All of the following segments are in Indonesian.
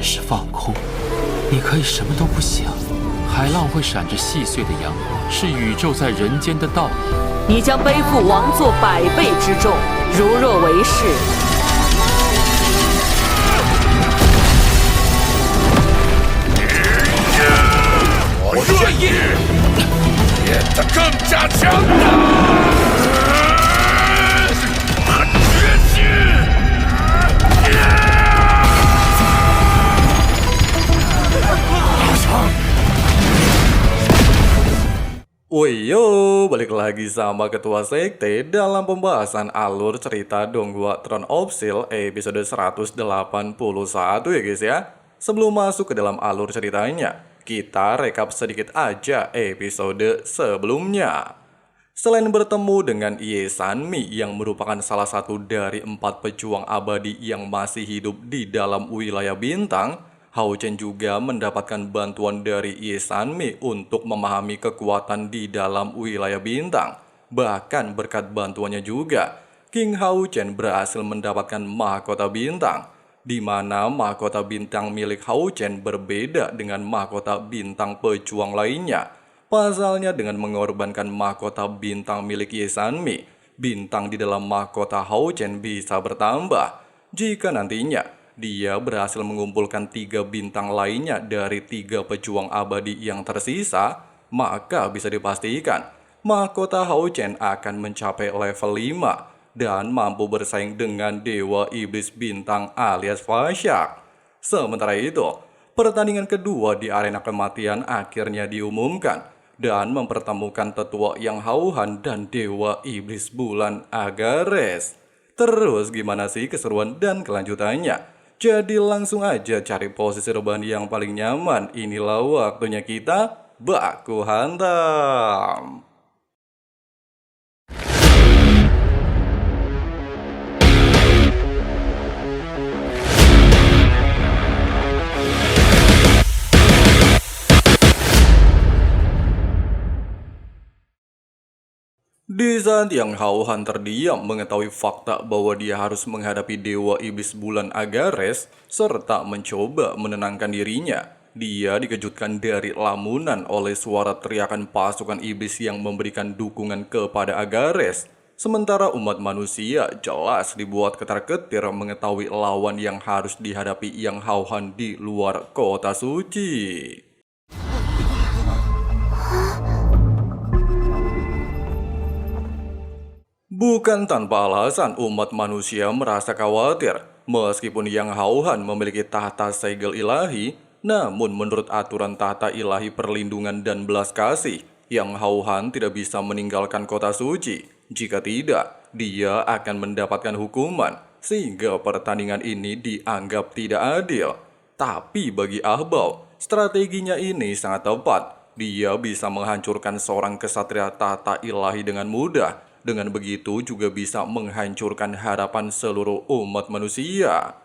是放空，你可以什么都不想。海浪会闪着细碎的阳光，是宇宙在人间的道理。你将背负王座100倍之重，如若为是。我愿意变得更加强大。决心。Woyo, balik lagi sama Ketua Sekte dalam pembahasan alur cerita Donggua Throne of Steel episode 181 ya guys ya. Sebelum masuk ke dalam alur ceritanya, kita rekap sedikit aja episode sebelumnya. Selain bertemu dengan Ye Sanmi yang merupakan salah satu dari 4 pejuang abadi yang masih hidup di dalam wilayah bintang, Hao Chen juga mendapatkan bantuan dari Ye Sanmi untuk memahami kekuatan di dalam wilayah bintang. Bahkan berkat bantuannya juga, King Hao Chen berhasil mendapatkan mahkota bintang, di mana mahkota bintang milik Hao Chen berbeda dengan mahkota bintang pejuang lainnya. Pasalnya dengan mengorbankan mahkota bintang milik Ye Sanmi, bintang di dalam mahkota Hao Chen bisa bertambah. Jika nantinya dia berhasil mengumpulkan 3 bintang lainnya dari 3 pejuang abadi yang tersisa, maka bisa dipastikan mahkota Hao Chen akan mencapai level 5 dan mampu bersaing dengan Dewa Iblis Bintang alias Fashak. Sementara itu, pertandingan kedua di arena kematian akhirnya diumumkan dan mempertemukan tetua Yang Hao-Han dan Dewa Iblis Bulan Agares. Terus gimana sih keseruan dan kelanjutannya? Jadi langsung aja cari posisi rebahan yang paling nyaman. Inilah waktunya kita baku hantam. Di saat Yang Hao-Han terdiam mengetahui fakta bahwa dia harus menghadapi Dewa Iblis Bulan Agares serta mencoba menenangkan dirinya, dia dikejutkan dari lamunan oleh suara teriakan pasukan iblis yang memberikan dukungan kepada Agares. Sementara umat manusia jelas dibuat ketar-ketir mengetahui lawan yang harus dihadapi Yang Hao-Han di luar kota suci. Bukan tanpa alasan umat manusia merasa khawatir. Meskipun Yang Hao-Han memiliki tahta segel ilahi, namun menurut aturan tahta ilahi perlindungan dan belas kasih, Yang Hao-Han tidak bisa meninggalkan kota suci. Jika tidak, dia akan mendapatkan hukuman, sehingga pertandingan ini dianggap tidak adil. Tapi bagi Ahbao, strateginya ini sangat tepat. Dia bisa menghancurkan seorang kesatria tahta ilahi dengan mudah. Dengan begitu juga bisa menghancurkan harapan seluruh umat manusia.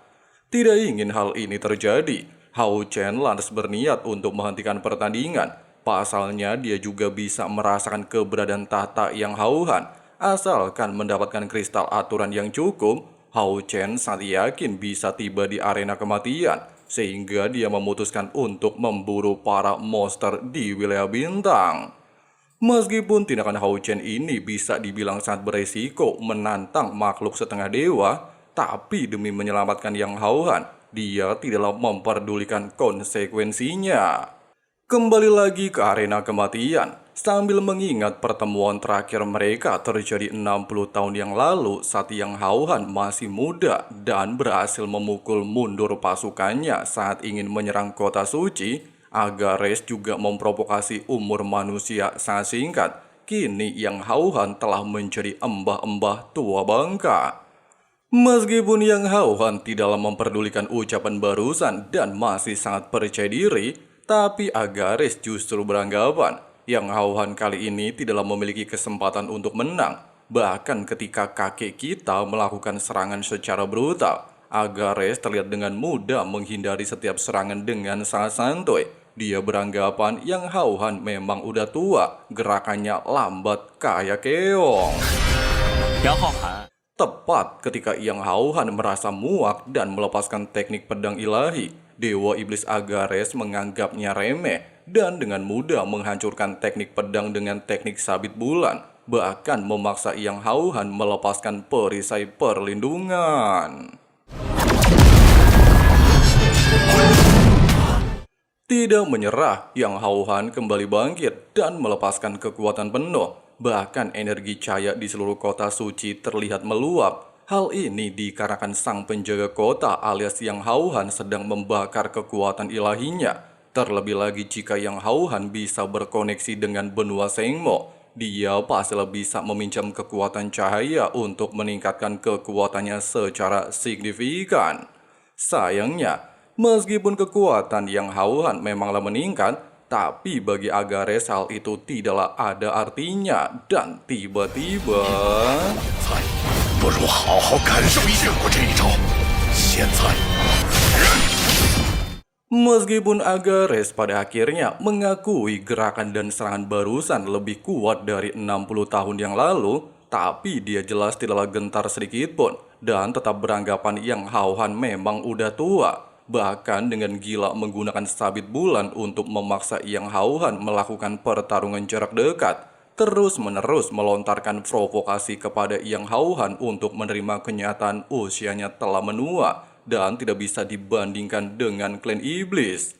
Tidak ingin hal ini terjadi, Hao Chen lantas berniat untuk menghentikan pertandingan. Pasalnya dia juga bisa merasakan keberadaan tahta Yang Hao-Han. Asalkan mendapatkan kristal aturan yang cukup, Hao Chen sangat yakin bisa tiba di arena kematian. Sehingga dia memutuskan untuk memburu para monster di wilayah bintang. Meskipun tindakan Hao Chen ini bisa dibilang sangat beresiko menantang makhluk setengah dewa, tapi demi menyelamatkan Yang Hao-Han, dia tidaklah memperdulikan konsekuensinya. Kembali lagi ke arena kematian, sambil mengingat pertemuan terakhir mereka terjadi 60 tahun yang lalu saat Yang Hao-Han masih muda dan berhasil memukul mundur pasukannya saat ingin menyerang kota suci. Agares juga memprovokasi umur manusia sangat singkat. Kini Yang Hao-Han telah menjadi embah-embah tua bangka. Meskipun Yang Hao-Han tidaklah memperdulikan ucapan barusan dan masih sangat percaya diri, tapi Agares justru beranggapan Yang Hao-Han kali ini tidaklah memiliki kesempatan untuk menang. Bahkan ketika kakek kita melakukan serangan secara brutal, Agares terlihat dengan mudah menghindari setiap serangan dengan sangat santuy. Dia beranggapan Yang Hao-Han memang udah tua, gerakannya lambat kayak keong. Yang Hao-Han. Tepat ketika Yang Hao-Han merasa muak dan melepaskan teknik pedang ilahi, Dewa Iblis Agares menganggapnya remeh dan dengan mudah menghancurkan teknik pedang dengan teknik sabit bulan, bahkan memaksa Yang Hao Han melepaskan perisai perlindungan. Tidak menyerah, Yang Hao Han kembali bangkit dan melepaskan kekuatan penuh. Bahkan energi cahaya di seluruh kota suci terlihat meluap. Hal ini dikarenakan sang penjaga kota alias Yang Hao Han sedang membakar kekuatan ilahinya. Terlebih lagi jika Yang Hao Han bisa berkoneksi dengan benua Sengmo, dia pasti bisa meminjam kekuatan cahaya untuk meningkatkan kekuatannya secara signifikan. Sayangnya, meskipun kekuatan Yang Hao Han memanglah meningkat, tapi bagi Agares hal itu tidaklah ada artinya. Dan tiba-tiba... 不如好好感受一下我这一招。现在， Meskipun Agares pada akhirnya mengakui gerakan dan serangan barusan lebih kuat dari 60 tahun yang lalu, tapi dia jelas tidaklah gentar sedikit pun dan tetap beranggapan Yang Hao Han memang udah tua. Bahkan dengan gila menggunakan sabit bulan untuk memaksa Yang Hao Han melakukan pertarungan jarak dekat, terus-menerus melontarkan provokasi kepada Yang Hao Han untuk menerima kenyataan usianya telah menua dan tidak bisa dibandingkan dengan klan iblis.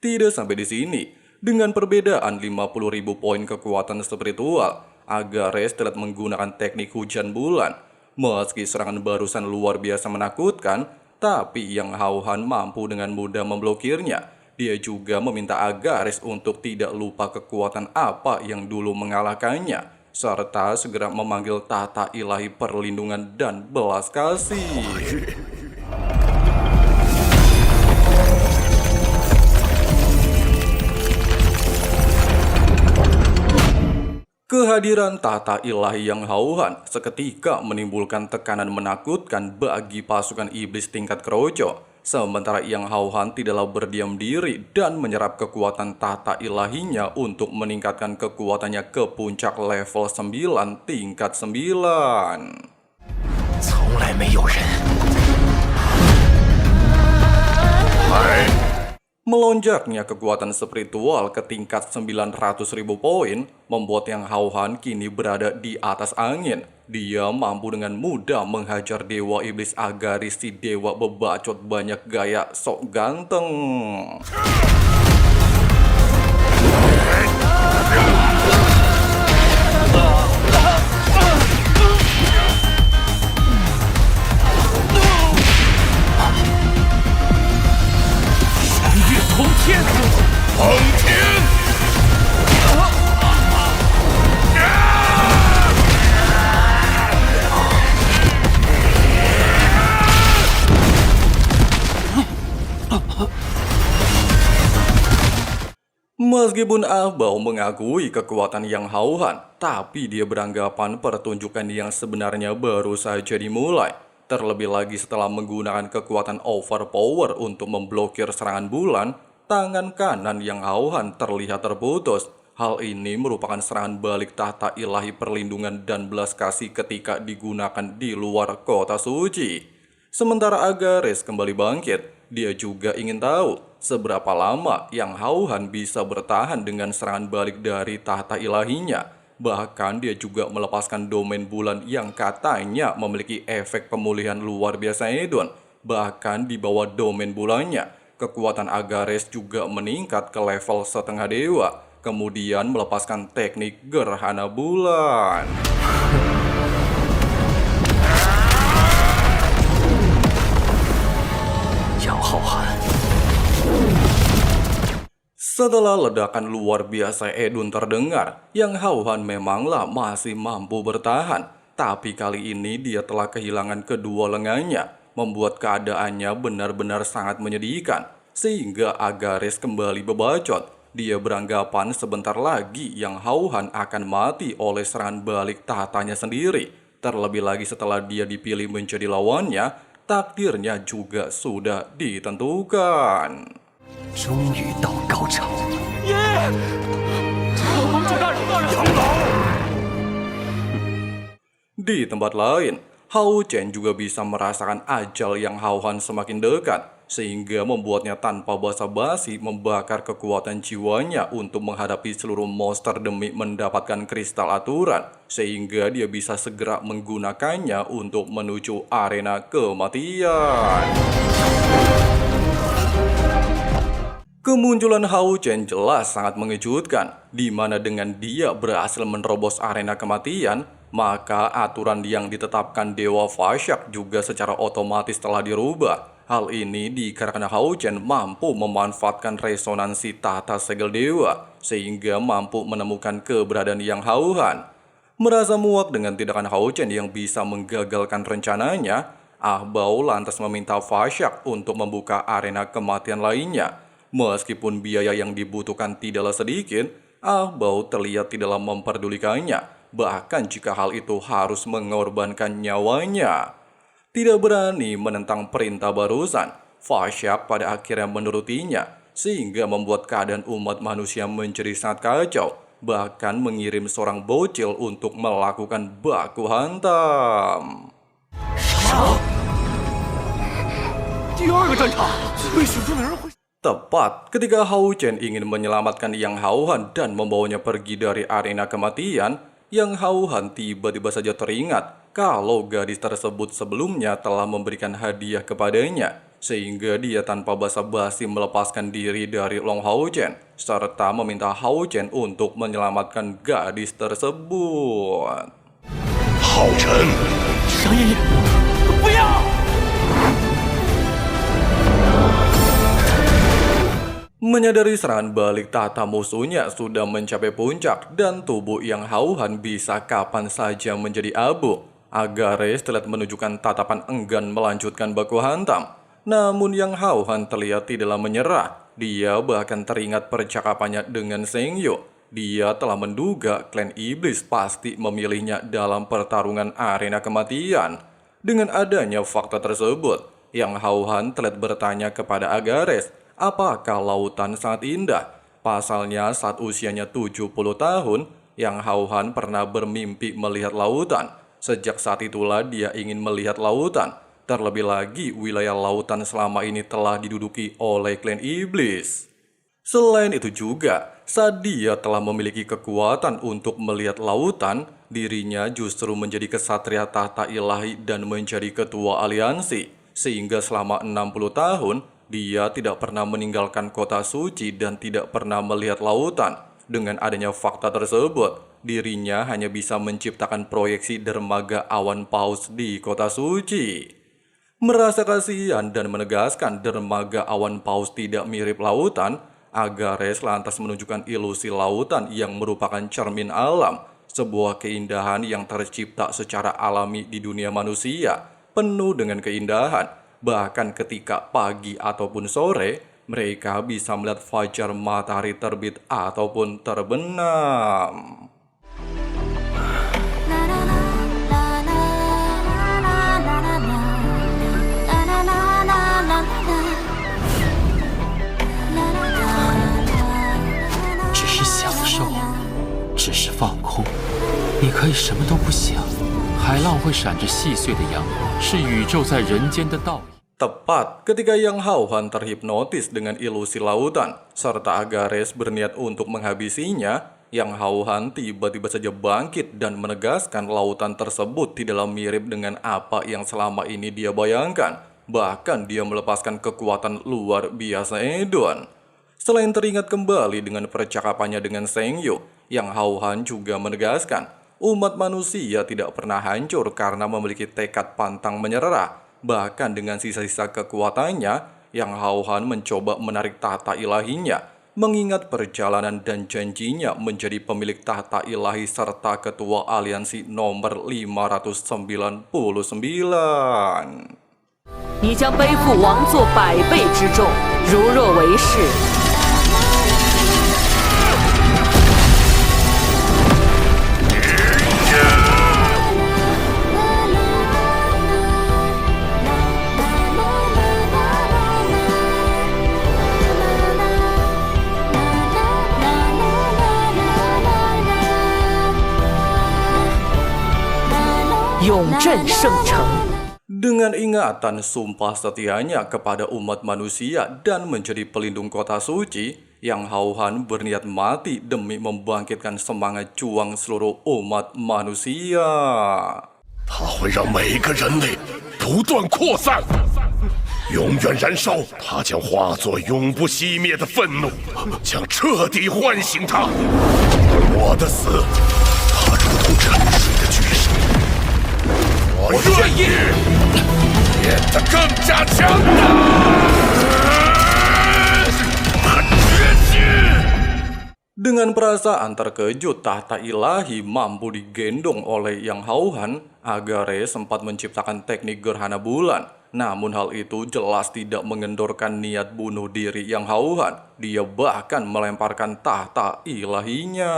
Tidak sampai di sini, dengan perbedaan 50.000 poin kekuatan spiritual, Agares telah menggunakan teknik hujan bulan. Meski serangan barusan luar biasa menakutkan, tapi Yang Hao Han mampu dengan mudah memblokirnya. Dia juga meminta Agares untuk tidak lupa kekuatan apa yang dulu mengalahkannya, serta segera memanggil tahta ilahi perlindungan dan belas kasih. Kehadiran tahta ilahi Yang Hao Han seketika menimbulkan tekanan menakutkan bagi pasukan iblis tingkat keroco. Sementara Yang Hao Han tidaklah berdiam diri dan menyerap kekuatan tahta ilahinya untuk meningkatkan kekuatannya ke puncak level 9 tingkat 9. 从来没有人。Melonjaknya kekuatan spiritual ke tingkat 900.000 poin membuat Yang Hao Han kini berada di atas angin. Dia mampu dengan mudah menghajar Dewa Iblis Agares, si dewa bebacot banyak gaya sok ganteng. Meskipun Abao mengakui kekuatan Yang Hao Han, tapi dia beranggapan pertunjukan yang sebenarnya baru saja dimulai. Terlebih lagi setelah menggunakan kekuatan overpower untuk memblokir serangan bulan, tangan kanan Yang Hao Han terlihat terputus. Hal ini merupakan serangan balik tahta ilahi perlindungan dan belas kasih ketika digunakan di luar kota suci. Sementara Agares kembali bangkit, dia juga ingin tahu seberapa lama Yang Hao Han bisa bertahan dengan serangan balik dari tahta ilahinya. Bahkan dia juga melepaskan domain bulan yang katanya memiliki efek pemulihan luar biasa hedon. Bahkan di bawah domain bulannya, kekuatan Agares juga meningkat ke level setengah dewa. Kemudian melepaskan teknik gerhana bulan. Yang Hao Han. Setelah ledakan luar biasa Edun terdengar, Yang Hao Han memanglah masih mampu bertahan. Tapi kali ini dia telah kehilangan kedua lengannya, membuat keadaannya benar-benar sangat menyedihkan. Sehingga Agares kembali bebacot. Dia beranggapan sebentar lagi Yang Hao Han akan mati oleh serangan balik tahtanya sendiri. Terlebih lagi setelah dia dipilih menjadi lawannya, takdirnya juga sudah ditentukan. 终于到高潮。 Di tempat lain, Hao Chen juga bisa merasakan ajal Yang Hao Han semakin dekat. sehingga membuatnya tanpa basa-basi membakar kekuatan jiwanya untuk menghadapi seluruh monster demi mendapatkan kristal aturan, sehingga dia bisa segera menggunakannya untuk menuju arena kematian. Kemunculan Hao Chen jelas sangat mengejutkan, di mana dengan dia berhasil menerobos arena kematian, maka aturan yang ditetapkan Dewa Fashak juga secara otomatis telah dirubah. Hal ini dikarenakan Hao Chen mampu memanfaatkan resonansi tahta segel dewa, sehingga mampu menemukan keberadaan Yang Hao-Han. Merasa muak dengan tindakan Hao Chen yang bisa menggagalkan rencananya, Ah Bao lantas meminta Fashak untuk membuka arena kematian lainnya. Meskipun biaya yang dibutuhkan tidaklah sedikit, Ah Bao terlihat tidaklah memperdulikannya, bahkan jika hal itu harus mengorbankan nyawanya. Tidak berani menentang perintah barusan, Fashak pada akhirnya menurutinya, sehingga membuat keadaan umat manusia menjadi sangat kacau, bahkan mengirim seorang bocil untuk melakukan baku hantam. Tepat ketika Hao Chen ingin menyelamatkan Yang Hao-Han dan membawanya pergi dari arena kematian, Yang Hao-Han tiba-tiba saja teringat kalau gadis tersebut sebelumnya telah memberikan hadiah kepadanya, sehingga dia tanpa basa-basi melepaskan diri dari Long Hao Chen, serta meminta Hao Chen untuk menyelamatkan gadis tersebut. Hao Chen， 商爷爷，不要！ Menyadari serangan balik tahta musuhnya sudah mencapai puncak dan tubuh Yang Hao-Han bisa kapan saja menjadi abu, Agares terlihat menunjukkan tatapan enggan melanjutkan baku hantam. Namun Yang Hao-Han terlihat tidaklah menyerah. Dia bahkan teringat percakapannya dengan Seng Yu. Dia telah menduga klan iblis pasti memilihnya dalam pertarungan arena kematian. Dengan adanya fakta tersebut, Yang Hao-Han terlihat bertanya kepada Agares, apakah lautan sangat indah? Pasalnya saat usianya 70 tahun, Yang Hao-Han pernah bermimpi melihat lautan. Sejak saat itulah dia ingin melihat lautan. Terlebih lagi, wilayah lautan selama ini telah diduduki oleh klan iblis. Selain itu juga, saat dia telah memiliki kekuatan untuk melihat lautan, dirinya justru menjadi kesatria tahta ilahi dan menjadi ketua aliansi. Sehingga selama 60 tahun, dia tidak pernah meninggalkan kota suci dan tidak pernah melihat lautan. Dengan adanya fakta tersebut, dirinya hanya bisa menciptakan proyeksi dermaga awan paus di kota suci. Merasa kasihan dan menegaskan dermaga awan paus tidak mirip lautan, Agares lantas menunjukkan ilusi lautan yang merupakan cermin alam, sebuah keindahan yang tercipta secara alami di dunia manusia, penuh dengan keindahan. Bahkan ketika pagi ataupun sore, mereka bisa melihat fajar matahari terbit ataupun terbenam. Tepat ketika Yang Hao-Han terhipnotis dengan ilusi lautan, serta Agares berniat untuk menghabisinya, Yang Hao-Han tiba-tiba saja bangkit dan menegaskan lautan tersebut tidaklah mirip dengan apa yang selama ini dia bayangkan. Bahkan dia melepaskan kekuatan luar biasa Edon. Selain teringat kembali dengan percakapannya dengan Seng Yu, Yang Hao-Han juga menegaskan umat manusia tidak pernah hancur karena memiliki tekad pantang menyerah. Bahkan dengan sisa-sisa kekuatannya, Yang Hao-Han mencoba menarik tahta ilahinya, mengingat perjalanan dan janjinya menjadi pemilik tahta ilahi serta ketua aliansi nomor 599. 你将背负王座100倍之重，如若为是。 永镇圣城。Dengan ingatan sumpah setianya kepada umat manusia dan menjadi pelindung kota suci, Yang Hao-Han berniat mati demi membangkitkan semangat juang seluruh umat manusia. 它会让每个人类不断扩散，永远燃烧。它将化作永不熄灭的愤怒，将彻底唤醒它。而我的死，它如同沉睡的巨石。我愿意变得更加强大。 Dengan perasaan terkejut, tahta ilahi mampu digendong oleh Yang Hao-Han, Agares sempat menciptakan teknik gerhana bulan. Namun hal itu jelas tidak mengendorkan niat bunuh diri Yang Hao-Han. Dia bahkan melemparkan tahta ilahinya.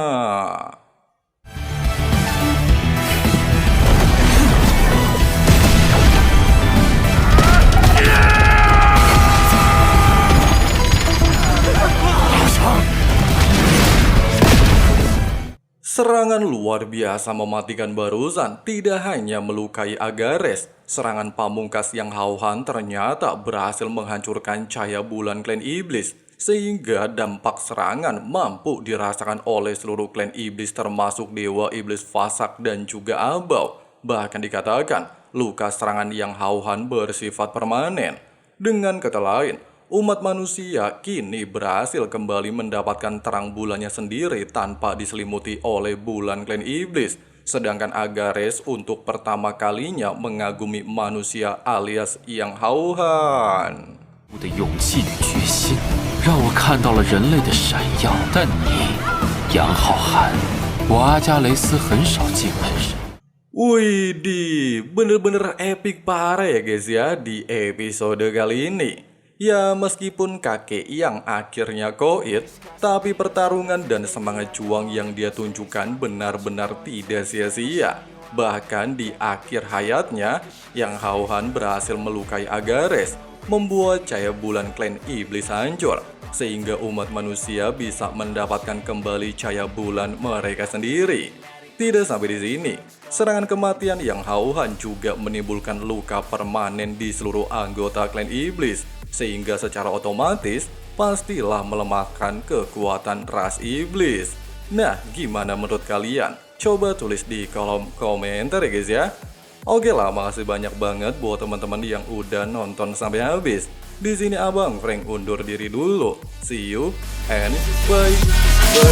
Serangan luar biasa mematikan barusan tidak hanya melukai Agares. Serangan pamungkas Yang Hao-Han ternyata berhasil menghancurkan cahaya bulan klan iblis. Sehingga dampak serangan mampu dirasakan oleh seluruh klan iblis termasuk dewa iblis Fasak dan juga Abau. Bahkan dikatakan luka serangan Yang Hao-Han bersifat permanen. Dengan kata lain, umat manusia kini berhasil kembali mendapatkan terang bulannya sendiri tanpa diselimuti oleh bulan klan iblis. Sedangkan Agares untuk pertama kalinya mengagumi manusia alias Yang Hao-Han. 我的勇气与决心，让我看到了人类的闪耀。但你，杨浩涵，我阿加雷斯很少敬爱人。 Widih, bener-bener epic parah ya guys ya di episode kali ini. Ya meskipun kakek yang akhirnya koit, tapi pertarungan dan semangat juang yang dia tunjukkan benar-benar tidak sia-sia. Bahkan di akhir hayatnya, Yang Hao-Han berhasil melukai Agares, membuat cahaya bulan klan iblis hancur, sehingga umat manusia bisa mendapatkan kembali cahaya bulan mereka sendiri. Tidak sampai di sini, serangan kematian Yang Hao-Han juga menimbulkan luka permanen di seluruh anggota klan iblis, sehingga secara otomatis pastilah melemahkan kekuatan ras iblis. Nah, gimana menurut kalian? Coba tulis di kolom komentar ya guys ya. Oke lah, makasih banyak banget buat teman-teman yang udah nonton sampai habis. Di sini Abang Frank undur diri dulu. See you and bye.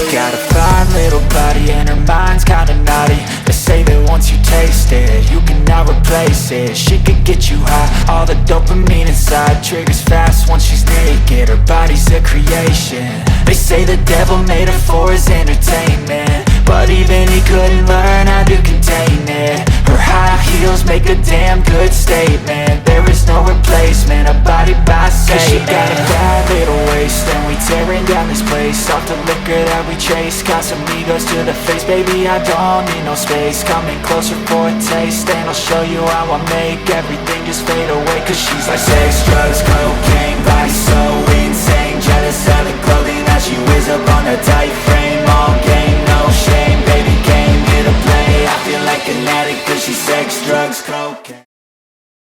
Got a fine little body and her mind's kinda naughty. They say that once you taste it, you cannot replace it. She could get you high, all the dopamine inside triggers fast once she's naked. Her body's a creation. They say the devil made her for his entertainment, but even he couldn't learn how to contain it. Her high heels make a damn good statement. There is no replacement, a body by Satan. She got a bad little waist and we tearing down this place. Off the liquor that we chase, got some egos to the face. Baby, I don't need no space. Coming closer for a taste, and I'll show you how I make everything just fade away. Cause she's like sex, drugs, cocaine, body so